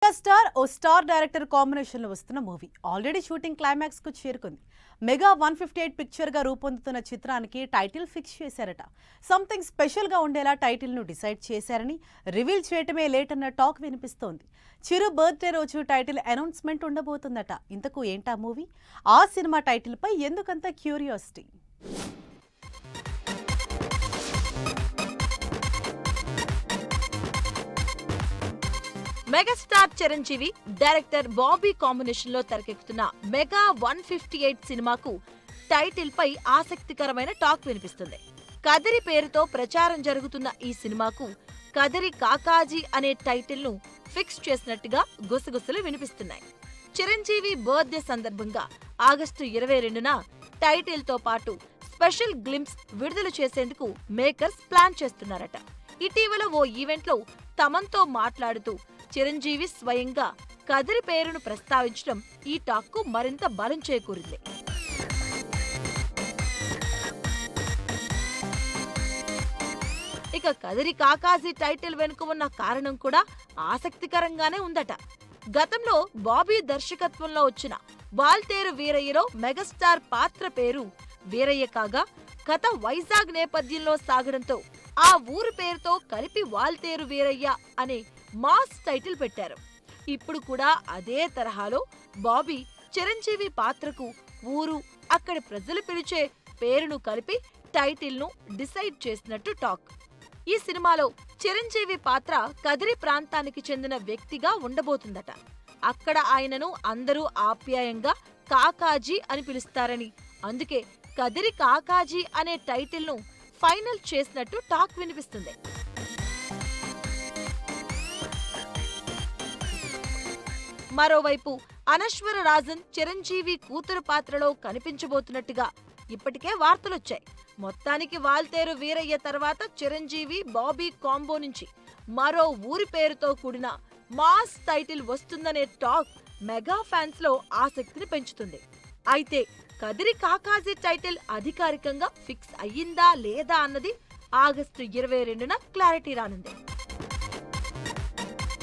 Star ఓ star director combination లో వస్తున్న movie already shooting climax కు చేరుకుంది. మెగా 158 పిక్చర్ గా రూపొందుతున్న చిత్రానికి టైటిల్ ఫిక్స్ చేశారట. సంథింగ్ స్పెషల్ గా ఉండేలా టైటిల్ ను డిసైడ్ చేశారని రివీల్ చేయటమే లేట్ అన్న టాక్ వినిపిస్తోంది. చిరు బర్త్డే రోజు టైటిల్ అనౌన్స్మెంట్ ఉండబోతుందట. ఇంతకు ఏంటా మూవీ? ఆ సినిమా టైటిల్ పై ఎందుకంత curiosity? Megastar Chiranjeevi director Bobby combination లో తెరకెక్కుతున్న మెగా 158 సినిమాకు టైటిల్ పై ఆసక్తికరమైన టాక్ వినిపిస్తుంది. కదిరి పేరుతో ప్రచారం జరుగుతున్న ఈ సినిమాకు కదిరి కాకాజీ అనే టైటిల్ ను ఫిక్స్ చేసినట్టుగా గుసగుసలు వినిపిస్తున్నాయి. చిరంజీవి బర్త్డే సందర్భంగా ఆగస్టు 22న టైటిల్ తో పాటు స్పెషల్ గ్లింప్స్ విడుదల చేసేందుకు మేకర్స్ ప్లాన్ చేస్తున్నారట. ఇటీవల ఓ ఈవెంట్ లో తమన్తో మాట్లాడుతూ చిరంజీవి స్వయంగా కదిరి పేరును ప్రస్తావించడం ఈ టాక్ కు మరింత బలం చేకూరింది. ఇక కదిరి కాకాజీ టైటిల్ వెనుక ఉన్న కారణం కూడా ఆసక్తికరంగానే ఉందట. గతంలో బాబీ దర్శకత్వంలో వచ్చిన వాల్తేరు వీరయ్యలో మెగాస్టార్ పాత్ర పేరు వీరయ్య కాగా కథ వైజాగ్ నేపథ్యంలో సాగడంతో ఆ ఊరు పేరుతో కలిపి వాల్తేరు వీరయ్య అనే మాస్ టైటిల్ పెట్టారు. ఇప్పుడు కూడా అదే తరహాలో బాబీ చిరంజీవి పాత్రకు ఊరు, అక్కడి ప్రజలు పిలిచే పేరును కలిపి టైటిల్ ను డిసైడ్ చేసినట్టు టాక్. ఈ సినిమాలో చిరంజీవి పాత్ర కదిరి ప్రాంతానికి చెందిన వ్యక్తిగా ఉండబోతుందట. అక్కడ ఆయనను అందరూ ఆప్యాయంగా కాకాజీ అని పిలుస్తారని, అందుకే కదిరి కాకాజీ అనే టైటిల్ ను ఫైనల్ చేసినట్టు టాక్ వినిపిస్తుంది. మరోవైపు అనశ్వర రాజన్ చిరంజీవి కూతురు పాత్రలో కనిపించబోతున్నట్టుగా ఇప్పటికే వార్తలొచ్చాయి. మొత్తానికి వాల్తేరు వీరయ్య తర్వాత చిరంజీవి బాబీ కాంబో నుంచి మరో ఊరి పేరుతో కూడిన మాస్ టైటిల్ వస్తుందనే టాక్ మెగా ఫ్యాన్స్ లో ఆసక్తిని పెంచుతుంది. అయితే కదిరి కాకాజీ టైటిల్ అధికారికంగా ఫిక్స్ అయ్యిందా లేదా అన్నది ఆగస్టు 22న క్లారిటీ రానుంది.